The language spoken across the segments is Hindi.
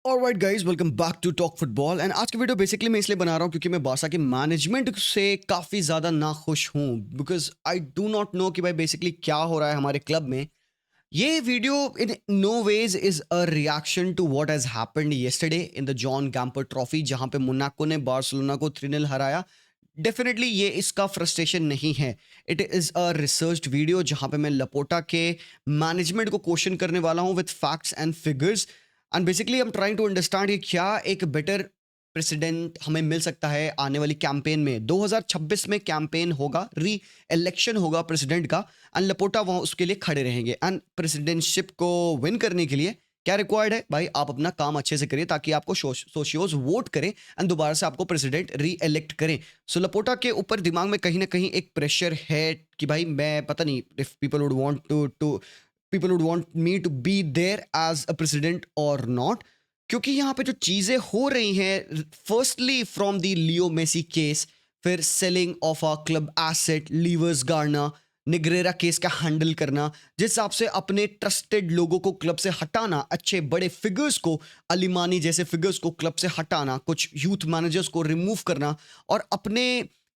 Alright guys, welcome back to Talk Football. And आज की वीडियो बेसिकली मैं इसलिए बना रहा हूँ क्योंकि मैं बारसा के मैनेजमेंट से काफ़ी ज़्यादा नाखुश हूँ, because I do not no कि भाई बेसिकली क्या हो रहा है हमारे क्लब में। ये video in no ways is a reaction to what has happened yesterday in the Joan Gamper trophy, जहां पे मोनाको ने बार्सिलोना को 3-0 हराया। डेफिनेटली ये इसका फ्रस्ट्रेशन नहीं है। It is a researched video जहां पे मैं लपोटा के मैनेजमेंट को क्वेश्चन करने वाला हूं with facts and figures. And basically I am trying to understand कि क्या एक बेटर प्रेसिडेंट हमें मिल सकता है आने वाली कैंपेन में। 2026 में कैंपेन होगा, री इलेक्शन होगा प्रेसिडेंट का, एंड लपोटा वहाँ उसके लिए खड़े रहेंगे। एंड प्रेसिडेंटशिप को विन करने के लिए क्या रिक्वायर्ड है भाई? आप अपना काम अच्छे से करिए ताकि आपको सोशियोज वोट करें एंड दोबारा से आपको प्रेसिडेंट री इलेक्ट करें। सो लपोटा के ऊपर दिमाग में कहीं ना कहीं एक प्रेशर है कि भाई मैं पता नहीं if people would want to people would want me to be there as a president और नॉट। क्योंकि यहाँ पे जो चीज़ें हो रही हैं, firstly from the Leo Messi case, फिर selling of a club asset, levers गाड़ना, निग्रेरा केस का हैंडल करना, जिस हिसाब से अपने ट्रस्टेड लोगों को क्लब से हटाना, अच्छे बड़े फिगर्स को, अलीमानी जैसे फिगर्स को क्लब से हटाना, कुछ यूथ मैनेजर्स को रिमूव करना और अपने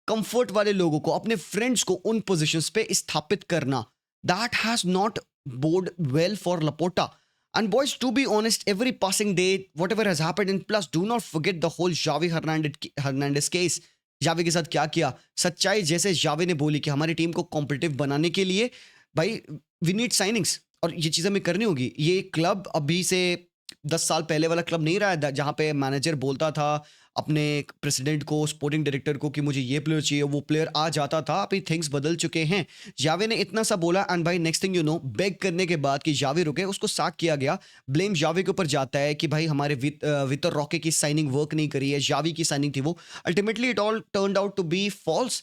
कंफर्ट वाले लोगों को, अपने फ्रेंड्स को उन पोजीशंस पे स्थापित करना, that has not bode well for Laporta. And boys, to be honest, every passing day, whatever has happened, and plus, do not forget the whole Javi Hernandez case. Javi के साथ क्या किया? सच्चाई जैसे जावी ने बोली कि हमारी टीम को कॉम्पिटिटिव बनाने के लिए भाई वी नीड साइनिंग्स और ये चीज़ें हमें करनी होगी। ये क्लब अभी से 10 साल पहले वाला क्लब नहीं रहा है जहाँ पे मैनेजर बोलता था अपने प्रेसिडेंट को, स्पोर्टिंग डायरेक्टर को कि मुझे ये प्लेयर चाहिए, वो प्लेयर आ जाता था। अभी थिंग्स बदल चुके हैं। जावे ने इतना सा बोला एंड भाई next thing you know, beg करने के बाद कि जावे रुके, उसको साक किया गया। ब्लेम जावे के ऊपर जाता है कि भाई हमारे वितर रॉके की साइनिंग वर्क नहीं करी है, जावी की साइनिंग थी वो। Ultimately it all turned out to be false.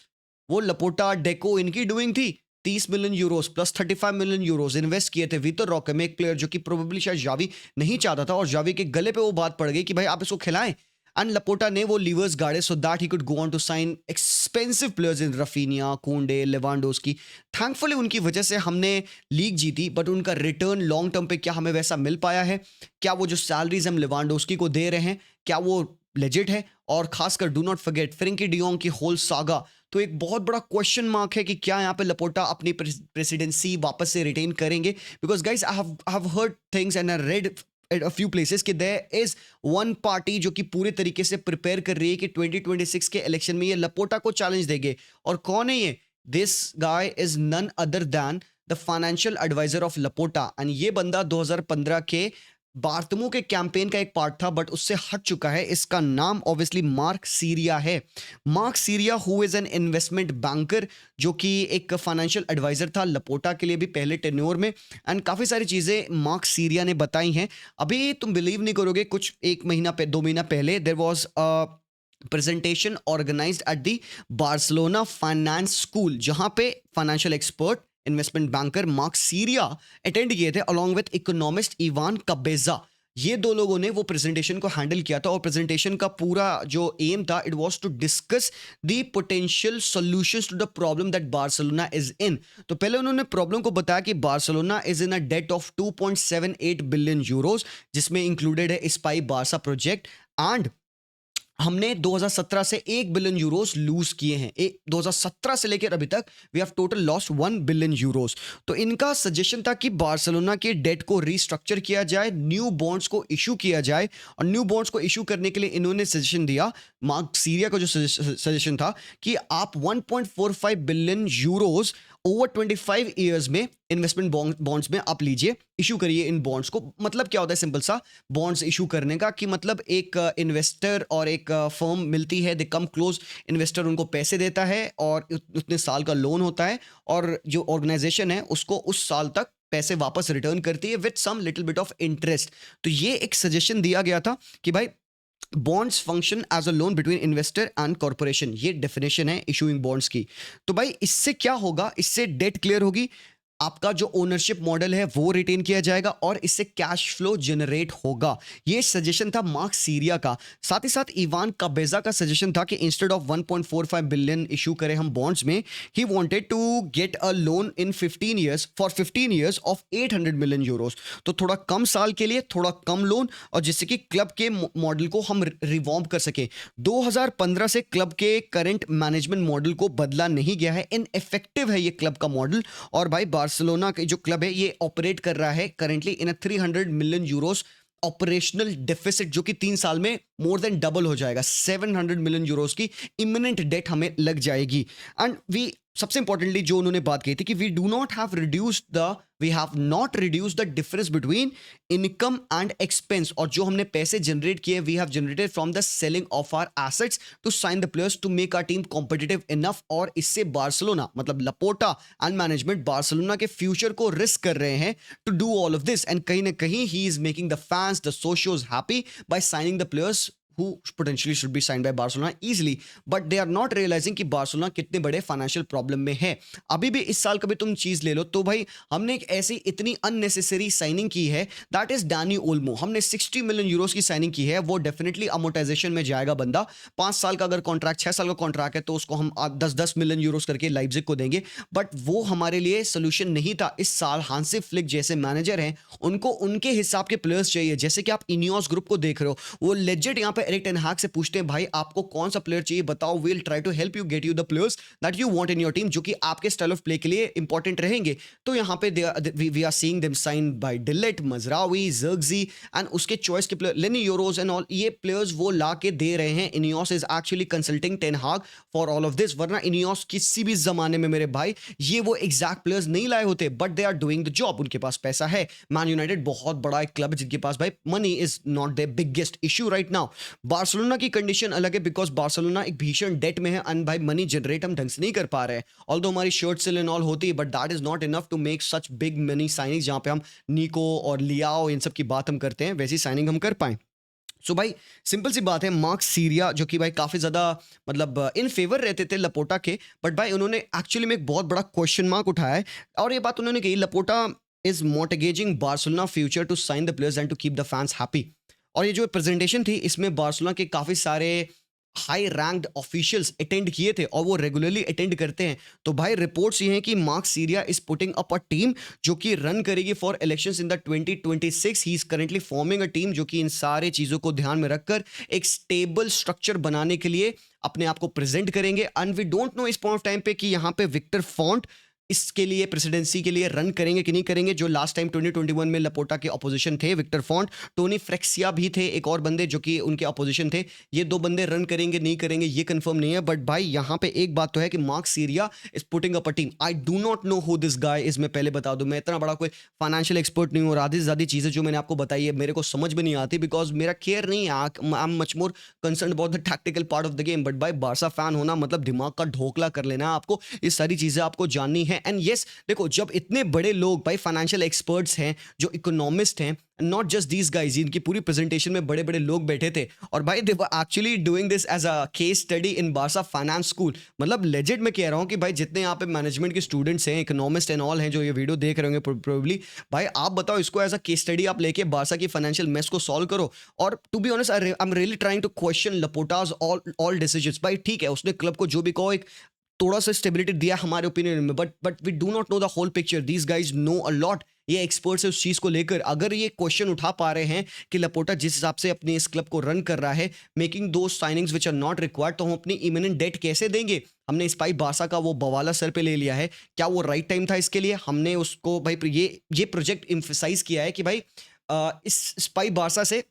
वो लपोटा डेको इनकी डूइंग थी। 30 million euros plus 35 million euros invest किए थे वितर रॉके में, एक प्लेयर जो कि प्रोबेबली शायद जावी नहीं चाहता था, और जावी के गले पे वो बात पड़ गई कि भाई आप इसको खिलाएं। एंड लपोटा ने वो लीवर्स गाड़े so that he could go on to sign expensive players in Raphinha, Kounde, Lewandowski. Thankfully उनकी वजह से हमने लीग जीती, बट उनका रिटर्न लॉन्ग टर्म पे क्या हमें वैसा मिल पाया है? क्या वो जो सैलरीज हम लेवांडोस्की को दे रहे हैं, क्या वो लेजिट है? और खासकर do not forget Frenkie de Jong की होल सागा। तो एक बहुत बड़ा क्वेश्चन मार्क है कि क्या यहाँ पे लपोटा अपनी प्रेसिडेंसी वापस से रिटेन करेंगे? Because guys I have heard things and I read at a few places कि there is one party जो कि पूरे तरीके से प्रिपेयर कर रही है कि 2026 के इलेक्शन में ये लपोटा को चैलेंज देंगे। और कौन है ये? This guy is none other than the financial advisor of Laporta. And ये बंदा 2015 के बार्टमू के कैंपेन का एक पार्ट था, बट उससे हट चुका है। इसका नाम ऑब्वियसली मार्क सीरिया है। Mark Syria who is an investment banker, जो कि एक फाइनेंशियल एडवाइजर था लपोटा के लिए भी पहले टेन्योर में। एंड काफ़ी सारी चीज़ें मार्क सीरिया ने बताई हैं। अभी तुम बिलीव नहीं करोगे, कुछ 1 महीना 2 महीना पहले there was a presentation organised at the Barcelona finance school, जहां पे financial expert, investment banker Marc Ciria attend किए थे along with economist Ivan Cabeza. ये दो लोगों ने वो प्रेजेंटेशन को हैंडल किया था, और प्रेजेंटेशन का पूरा जो एम था, it was to discuss the potential solutions to the problem that Barcelona is in. तो पहले उन्होंने प्रॉब्लम को बताया कि Barcelona is in a debt of 2.78 billion euros, जिसमें इंक्लूडेड है स्पाई बारसा प्रोजेक्ट। एंड हमने 2017 से 1 बिलियन यूरोस लूज किए हैं। 2017 से लेकर अभी तक we have total lost 1 billion euros. तो इनका सजेशन था कि बार्सिलोना के डेट को रीस्ट्रक्चर किया जाए, न्यू बॉन्ड्स को इशू किया जाए। और न्यू बॉन्ड्स को इशू करने के लिए इन्होंने सजेशन दिया, मार्क सीरिया का जो सजेशन था, कि आप 1.45 बिलियन यूरोस ओवर 25 ईयर्स में इन्वेस्टमेंट बॉन्ड्स में आप लीजिए, इशू करिए इन बॉन्ड्स को। मतलब क्या होता है सिंपल सा बॉन्ड्स इशू करने का, कि मतलब एक इन्वेस्टर और एक फर्म मिलती है, दे कम क्लोज, इन्वेस्टर उनको पैसे देता है और उतने साल का लोन होता है, और जो ऑर्गेनाइजेशन है उसको उस साल तक पैसे वापस रिटर्न करती है with some little bit of interest. तो ये एक सजेशन दिया गया था कि भाई bonds function as a loan between investor and corporation. ये डेफिनेशन है इशूइंग बॉन्ड्स की। तो भाई इससे क्या होगा? इससे डेट क्लियर होगी, आपका जो ओनरशिप मॉडल है वो रिटेन किया जाएगा और इससे कैश फ्लो जनरेट होगा। ये सजेशन था मार्क सीरिया का। साथ ही साथ इवान काबेजा का सजेशन था कि इंस्टेड ऑफ 1.45 बिलियन इशू करें हम बॉन्ड्स में, he wanted to get a loan in 15 years for 15 years of 800 million euros. तो थोड़ा कम साल के लिए थोड़ा कम लोन, और जिससे कि क्लब के मॉडल को हम रिवॉर्म कर सके। 2015 से क्लब के करंट मैनेजमेंट मॉडल को बदला नहीं गया है, इनइफेक्टिव है ये क्लब का मॉडल। और भाई बार्सिलोना का जो क्लब है ये ऑपरेट कर रहा है currently in 300 million Euros operational deficit, जो कि 3 साल में मोर देन डबल हो जाएगा। 700 मिलियन यूरोस की इमिनेंट डेट हमें लग जाएगी। एंड वी सबसे इंपॉर्टेंटली जो उन्होंने बात कही थी कि we have not reduced the difference between income and expense, और जो हमने पैसे जनरेट किए we have generated from the selling of our assets to sign the players to make our team competitive enough. और इससे बार्सिलोना मतलब लपोर्टा एंड मैनेजमेंट बार्सिलोना के फ्यूचर को रिस्क कर रहे हैं to do all of this. And कहीं ना कहीं he is making the fans the सोशियोज happy by signing the players who potentially should be signed by Barcelona easily, but they are not realizing कि Barcelona कितने बड़े फाइनेंशियल प्रॉब्लम में है। अभी भी इस साल का भी तुम चीज ले लो तो भाई हमने एक ऐसी इतनी अननेसेसरी साइनिंग की है, दैट इज डैनी ओल्मो। हमने 60 मिलियन यूरोस की साइनिंग की है, वो डेफिनेटली अमोर्टाइजेशन में जाएगा बंदा। 5 साल का अगर कॉन्ट्रैक्ट, 6 साल का कॉन्ट्रैक्ट है तो उसको हम 10-10 मिलियन यूरोस करके लाइप्जिग को देंगे, बट वो हमारे लिए सोल्यूशन नहीं था इस साल। हांसी फ्लिक जैसे मैनेजर हैं, उनको उनके हिसाब के प्लेयर्स चाहिए। जैसे कि आप इनियोस ग्रुप को देख रहे हो, वो लेजेंड यहाँ पे एरिक टेन हाग से पूछते हैं भाई आपको कौन सा प्लेयर चाहिए बताओ, will try to help you get you the players that you want in your team, जो कि आपके स्टाइल ऑफ प्ले के लिए इंपॉर्टेंट रहेंगे। तो यहाँ पे we are seeing them sign by de Ligt, Mazraoui, Zirkzee and उसके चॉइस के player Leny Yoros and all, ये प्लेयर्स वो ला के दे रहे हैं। Ineos is actually consulting Ten Hag for all of this, वरना इनियोस किसी भी जमाने में मेरे भाई ये वो एग्जैक्ट प्लेयर्स नहीं लाए होते, but they are doing the job. उनके पास पैसा है। मैन यूनाइटेड बहुत बड़ा एक क्लब जिनके पास भाई money is not the biggest issue right now. Barcelona की कंडीशन अलग है, बिकॉज बार्सिलोना एक भीषण डेट में है एंड भाई मनी जनरेट हम ढंग से नहीं कर पा रहे हैं। ऑल्दो हमारी शर्ट सेल एंड ऑल होती है, but that is not enough to make such big money signing, जहां पे हम निको और लियाओ इन सब की बात हम करते हैं, वैसी साइनिंग हम कर पाए। सो भाई सिंपल सी बात है, मार्क सीरिया जो कि भाई काफ़ी ज़्यादा मतलब इन फेवर रहते थे लपोटा के, बट भाई उन्होंने एक्चुअली में एक बहुत बड़ा क्वेश्चन मार्क उठाया है। और ये बात उन्होंने कही, Laporta is mortgaging Barcelona future to sign the players and to keep the fans happy. और ये जो प्रेजेंटेशन थी इसमें बार्सिलोना के काफ़ी सारे हाई रैंक्ड ऑफिशियल्स अटेंड किए थे और वो रेगुलरली अटेंड करते हैं। तो भाई रिपोर्ट्स ये हैं कि mark Syria is putting up a team जो कि रन करेगी for elections in the 2026। He is currently forming a team जो कि इन सारे चीज़ों को ध्यान में रखकर एक स्टेबल स्ट्रक्चर बनाने के लिए अपने आप को प्रेजेंट करेंगे। एंड वी डोंट नो इस पॉइंट ऑफ टाइम पे कि यहाँ पे विक्टर फॉन्ट इसके लिए प्रेसिडेंसी के लिए रन करेंगे कि नहीं करेंगे। जो लास्ट टाइम 2021 में लपोटा के अपोजिशन थे विक्टर फॉन्ट, टोनी फ्रेक्सिया भी थे, एक और बंदे जो कि उनके अपोजिशन थे। ये दो बंदे रन करेंगे नहीं करेंगे ये कंफर्म नहीं है, बट भाई यहाँ पे एक बात तो है कि mark Syria is putting up a team. I do not know who this guy is, मैं पहले बता दूं मैं इतना बड़ा कोई फाइनेंशियल एक्सपर्ट नहीं हूँ, और आधी से ज़्यादा चीज़ें जो मैंने आपको बताई है मेरे को समझ में नहीं आती, बिकॉज मेरा केयर नहीं है। I am much more concern about the tactical part of the game. But भाई बार्सा फैन होना मतलब दिमाग का ढोकला कर लेना है आपको, ये सारी चीज़ें आपको जाननी है। एंड येस देखो, जब इतने बड़े लोग भाई फाइनेंशियल एक्सपर्ट्स हैं, जो इकोनॉमिस्ट हैं, नॉट जस्ट दीज गाइज, इनकी पूरी प्रेजेंटेशन में बड़े बड़े लोग बैठे थे, और भाई they were actually doing this as a case study in Barça finance school. मतलब लेजेंड में कह रहा हूं कि भाई जितने यहाँ पे मैनेजमेंट के स्टूडेंट्स हैं, इकोनॉमिस्ट एंड ऑल हैं जो ये वीडियो देख रहे होंगे प्रोबेबली, भाई आप बताओ इसको एज अ केस स्टडी आप लेके बार्सा की फाइनेंशियल मेस को सॉल्व करो। और to be honest I am really trying to question Laporta's all decisions. भाई ठीक है उसने क्लब को जो भी कहो एक थोड़ा सा स्टेबिलिटी दिया हमारे ओपिनियन में, but we do not know the whole picture. These guys know a lot, ये एक्सपर्ट्स है उस चीज़ को लेकर। अगर ये क्वेश्चन उठा पा रहे हैं कि लपोटा जिस हिसाब से अपने इस क्लब को रन कर रहा है, मेकिंग दो signings which are not required, तो हम अपनी इमिनेंट डेट कैसे देंगे? हमने स्पाई बार्सा का वो बवाला सर पे ले लिया है, क्या वो राइट टाइम था इसके लिए? हमने उसको भाई ये प्रोजेक्ट इम्फेसाइज किया है कि भाई इस स्पाई बार्सा से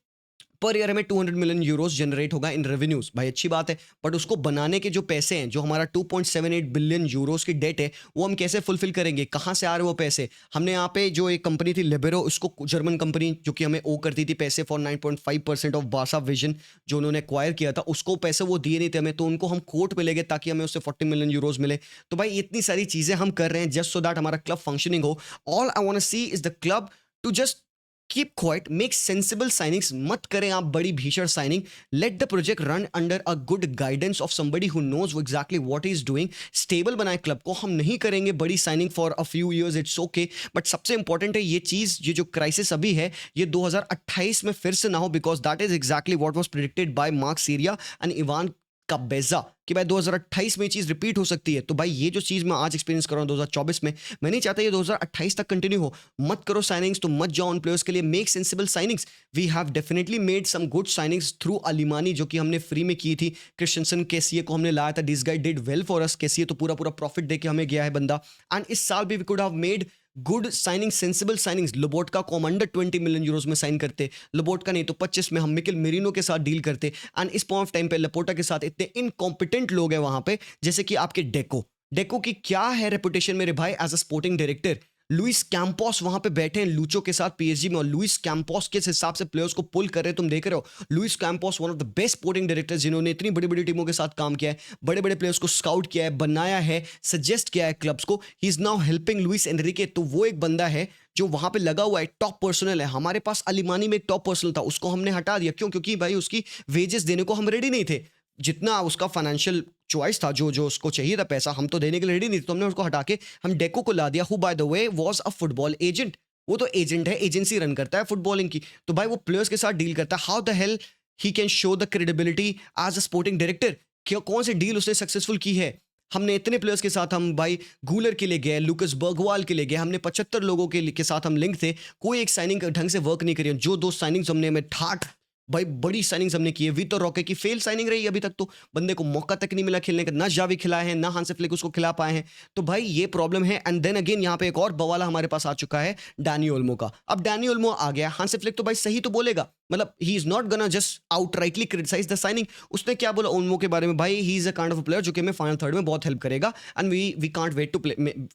पर ईयर हमें 200 मिलियन यूरोस जनरेट होगा इन रेवेन्यूज। भाई अच्छी बात है, बट उसको बनाने के जो पैसे हैं, जो हमारा 2.78 बिलियन यूरोस की डेट है, वो हम कैसे फुलफिल करेंगे? कहाँ से आ रहे वो पैसे? हमने यहाँ पे जो एक कंपनी थी लिबेरो, उसको जर्मन कंपनी जो कि हमें ओ करती थी पैसे फॉर 9.5% ऑफ बार्सा विजन जो उन्होंने एक्वायर किया था, उसको पैसे वो दिए नहीं थे हमें, तो उनको हम कोर्ट पे ले गए ताकि हमें उससे 40 मिलियन यूरोस मिले। तो भाई इतनी सारी चीज़ें हम कर रहे हैं जस्ट सो दैट हमारा क्लब फंक्शनिंग हो। All I want to see is the club to just keep quiet, make sensible signings, मत करें आप बड़ी भीषण signing. Let the project run under a good guidance of somebody who knows exactly what he is doing. Stable बनाए क्लब को. हम नहीं करेंगे बड़ी signing for a few years, it's okay, but सबसे इंपॉर्टेंट है ये चीज, ये जो क्राइसिस अभी है ये 2028 में फिर से ना हो, because that is exactly what was predicted bye mark Syria and Ivan का बेजा, कि भाई 2028 में ये चीज रिपीट हो सकती है. तो भाई ये जो चीज मैं आज एक्सपीरियंस कर रहा हूं 2024 में, मैं नहीं चाहता ये 2028 तक कंटिन्यू हो. मत करो साइनिंग्स तो मत जाओ उन प्लेयर्स के लिए. Make sensible signings. We have definitely made some good signings through Alemany, जो कि हमने फ्री में की थी. क्रिश्चियनसन केसीए को हमने लाया था. This guy did well for us. KCA तो पूरा पूरा प्रॉफिट देके हमें गया है बंदा. एंड इस साल भी we could have made good signing, sensible signings. Lobotka को हम अंडर 20 मिलियन यूरोज में साइन करते. लोबोटका नहीं तो 25 में हम मिकेल मेरिनो के साथ डील करते. एंड इस पॉइंट ऑफ टाइम पे लपोर्टा के साथ इतने इनकॉम्पिटेंट लोग हैं वहां पे, जैसे कि आपके डेको. डेको की क्या है रेपुटेशन मेरे भाई as a sporting director. Luis Campos वहां पे बैठे हैं लूचो के साथ पीएसजी में, और लुइस कैंपोस किस हिसाब से प्लेयर्स को पुल कर रहे हैं तुम देख रहे हो. Luis Campos one of the best sporting directors, जिन्होंने इतनी बड़ी बड़ी टीमों के साथ काम किया है, बड़े बड़े प्लेयर्स को स्काउट किया है, बनाया है, सजेस्ट किया है क्लब्स को. He is now helping Luis Enrique. तो वो एक बंदा है जो वहां पे लगा हुआ है, टॉप पर्सनल है. हमारे पास अलीमानी में एक टॉप पर्सनल था, उसको हमने हटा दिया. क्यों? क्योंकि भाई उसकी वेजेस देने को हम रेडी नहीं थे. जितना उसका फाइनेंशियल चॉइस था, जो जो उसको चाहिए था पैसा, हम तो देने के लिए रेडी नहीं थे. तो हमने उसको हटा के हम डेको को ला दिया, who by the way was a football agent. वो तो एजेंट है, एजेंसी रन करता है फुटबॉलिंग की. तो भाई वो प्लेयर्स के साथ डील करता है. How the hell he can show the credibility as a sporting director? कौन सी डील उसने सक्सेसफुल की है? हमने इतने प्लेयर्स के साथ, हम भाई गूलर के लिए गए, लुकस बर्गवाल के लिए गए, हमने 75 लोगों के साथ हम लिंक थे. कोई एक साइनिंग ढंग से वर्क नहीं करी. जो दो साइनिंग्स हमने में ठाठ भाई बड़ी साइनिंग्स हमने की है. विक्टर रॉके की फेल साइनिंग रही अभी तक, तो बंदे को मौका तक नहीं मिला खेलने का. ना जावी खिलाए हैं, ना हांसे फ्लिक उसको खिला पाए हैं. तो भाई ये प्रॉब्लम है. एंड देन अगेन यहाँ पे एक और बवाला हमारे पास आ चुका है डैनी ओल्मो का. अब डैनी ओल्मो आ गया, हांसे फ्लिक तो भाई सही तो बोलेगा, मतलब he is not gonna just outrightly criticise the signing. उसने क्या बोला ओल्मो के बारे में? भाई he is a kind of player जो कि हमें फाइनल थर्ड में बहुत हेल्प करेगा, and we can't wait to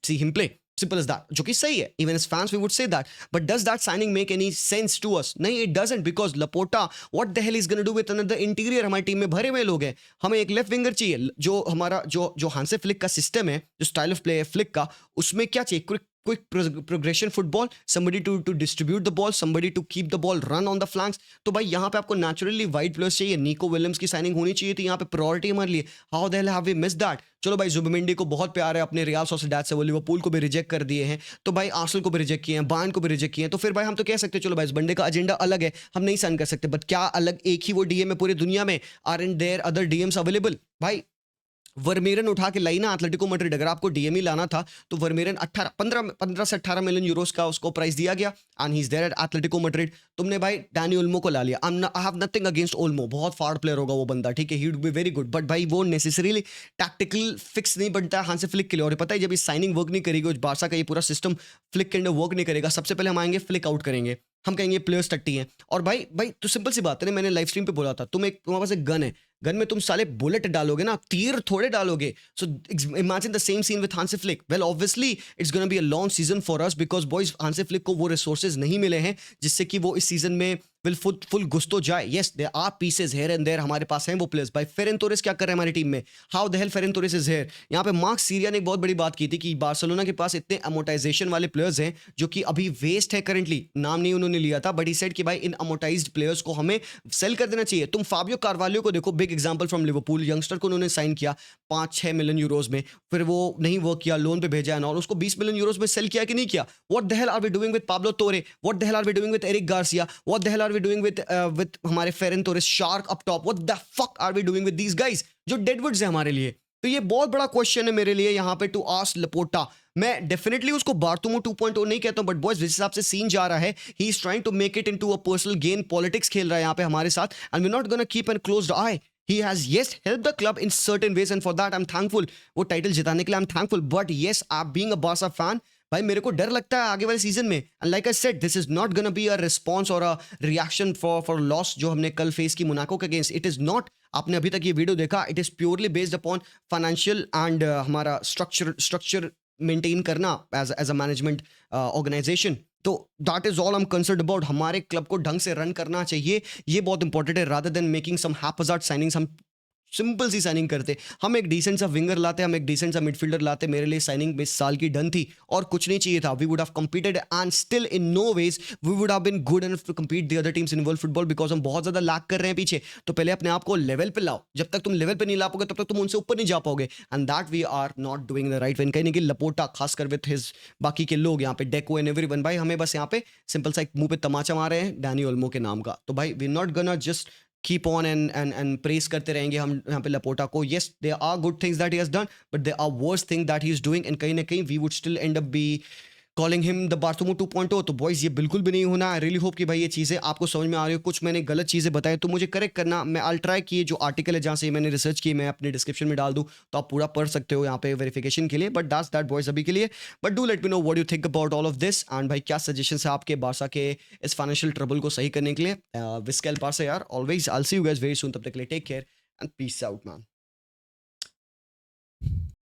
see him play. Simple as that. जो कि सही है. Even as fans, we would say that. But does that signing make any sense to us? नहीं, it doesn't, because Laporta, what the hell is going to do with another interior? हमारी टीम में भरे हुए लोग हैं. हमें एक लेफ्ट विंगर चाहिए. जो हमारा जो हांसे फ्लिक का सिस्टम है, जो स्टाइल ऑफ प्ले है फ्लिक का, उसमें क्या चाहिए? quick progression football, somebody to distribute the ball, somebody to keep the ball run on the flanks. तो भाई यहाँ पे आपको naturally wide players चाहिए. निको विलियम्स की साइनिंग होनी चाहिए थी यहाँ पे, प्रायोरिटी हमारे लिए. How the hell have we missed that? चलो भाई जुबिमेंडी को बहुत प्यार है अपने रियल सोसिएडाद से, वो लिवरपूल को भी रिजेक्ट कर दिए हैं. तो भाई आर्सेनल को भी रिजेक्ट किए हैं, बायर्न को भी रिजेक्ट किए हैं. तो फिर भाई हम तो कह सकते हैं चलो भाई इस बंदे का एजेंडा अलग है, हम नहीं साइन कर सकते. बट क्या अलग एक ही वो डीएम है पूरी दुनिया में? Are and there other DMs available? भाई वर्मेरन उठा के लाई ना एथलेटिको मैड्रिड. अगर आपको डीएमई लाना था तो वर्मेरन 15 से 18 मिलियन यूरोस का उसको प्राइस दिया गया, and he is there at Atletico Madrid. तुमने भाई डैनी ओल्मो को ला लिया. I have nothing against Olmo, बहुत फाड़ प्लेयर होगा वो बंदा, ठीक है, he would be very good, but भाई वो नेसेसरीली टैक्टिकल फिक्स नहीं बनता है हांसे फ्लिक के लिए. और पता है जब ये साइनिंग वर्क नहीं करेगी, बारसा का ये पूरा सिस्टम फ्लिक के अंडर वर्क नहीं करेगा, सबसे पहले हम आएंगे फ्लिक आउट करेंगे, हम कहेंगे प्लेयर्स टट्टी हैं. और भाई भाई तो सिंपल सी बात है ना, मैंने लाइव स्ट्रीम पे बोला था, तुम्हारे पास एक गन है, गन में तुम साले बुलेट डालोगे ना, तीर थोड़े डालोगे. So imagine the same scene with Hansi Flick. Well obviously it's gonna be a long season for us, because boys Hansi Flick को वो रिसोर्सेज नहीं मिले हैं जिससे कि वो इस सीजन में विल फुल घुस तो जाए. Yes there are pieces here and there, हमारे पास हैं वो प्लेयर्स. भाई फेरन तोरेस क्या कर रहे हैं हमारी टीम में? How the hell Ferran Torres is here? यहाँ पे मार्क सीरिया ने एक बहुत बड़ी बात की थी कि बार्सिलोना के पास इतने अमोटाइजेशन वाले प्लेयर्स हैं जो कि अभी वेस्ट है करंटली. नाम नहीं उन्होंने लिया था, बट ही सेड कि भाई इन अमोटाइज्ड प्लेयर्स को हमें सेल कर देना चाहिए. तुम फाबियो कार्वालियो को देखो, big example from Liverpool, youngster को उन्होंने साइन किया 5-6 मिलियन यूरोज में, फिर वो नहीं वर्क किया, लोन पे भेजा है, और उसको 20 मिलियन यूरोज में सेल किया कि नहीं किया? What the hell are we doing with Pablo Torre? What the hell are we doing with Eric Garcia? What the hell are we doing with हमारे Ferran Torres shark up top? What the fuck are we doing with these guys जो डेडवुड्स हैं हमारे लिए? तो ये बहुत बड़ा क्वेश्चन है मेरे लिए यहाँ पे टू आस्क लपोर्टा. मैं डेफिनेटली उसको बार्टोमो 2.0 नहीं कहता हूं, बट बॉयज जिस हिसाब से सीन जा रहा है, he is trying to make it into a personal gain. Politics खेल रहा है यहाँ पे हमारे साथ, and we not gonna keep an closed eye. He has yes helped the club in certain ways, and for that I'm thankful. वो टाइटल जिताने के लिए I'm thankful, but yes, आप being a Barca fan, भाई मेरे को डर लगता है आगे वाले सीजन में. And like I said, this is not gonna be a response और अ रिएक्शन फॉर लॉस जो हमने कल फेस की मोनाको के अगेंस्ट. It is not. आपने अभी तक ये वीडियो देखा, it is purely based upon financial and हमारा स्ट्रक्चर मेंटेन करना एज अ मैनेजमेंट ऑर्गेनाइजेशन. तो that is all I am concerned about. हमारे क्लब को ढंग से रन करना चाहिए, ये बहुत इंपॉर्टेंट है, rather than making some haphazard signings. हम सिंपल सी साइनिंग करते, हम एक डिसेंट सा विंगर लाते, हम एक डिसेंट सा मिडफील्डर लाते। मेरे लिए साइनिंग इस साल की डन थी और कुछ नहीं चाहिए था। We would have competed and still in no ways we would have been good enough to compete the other teams in world football, because हम बहुत ज्यादा लैक कर रहे हैं पीछे। तो पहले अपने आप को लेवल पे लाओ, जब तक तुम लेवल पे नहीं ला पाओगे तब तक तुम उनसे ऊपर नहीं जा पाओगे, and that we are not doing the right way. कहीं ना कहीं लपोटा खासकर विथ हिज बाकी के लोग यहाँ पे डेको एंड एवरीवन, भाई हमें बस यहाँ पे सिंपल सा एक मुंह पे तमाचा मार रहे हैं डैनी ओल्मो के नाम का। तो भाई we not gonna just keep on and press करते रहेंगे हम यहाँ पे लपोटा को। Yes there are good things that he has done, but they are worst thing that he is doing, and कहीं ना कहीं we would still end up be calling him the Bartomeu 2.0। तो बॉयज ये बिल्कुल भी नहीं होना। आई रियली होप कि भाई ये चीज़ें आपको समझ में आ रही हो। कुछ मैंने गलत चीज़ें बताई तो मुझे करेक्ट करना। मैं आई ट्राई कि ये जो आर्टिकल है जहाँ से मैंने रिसर्च की मैं अपने डिस्क्रिप्शन में डाल दूँ, तो आप पूरा पढ़ सकते हो यहाँ पे वेरिफिकेशन के लिए। बट दैट्स दैट बॉयज अभी के लिए। But do let me know what you think about all of this, and भाई क्या सजेशन है आपके बारसा के इस फाइनेंशियल ट्रबल को सही करने के लिए। विस्केल बारसा यार, always I will see you guys very soon. तब तक के लिए take care and peace out man.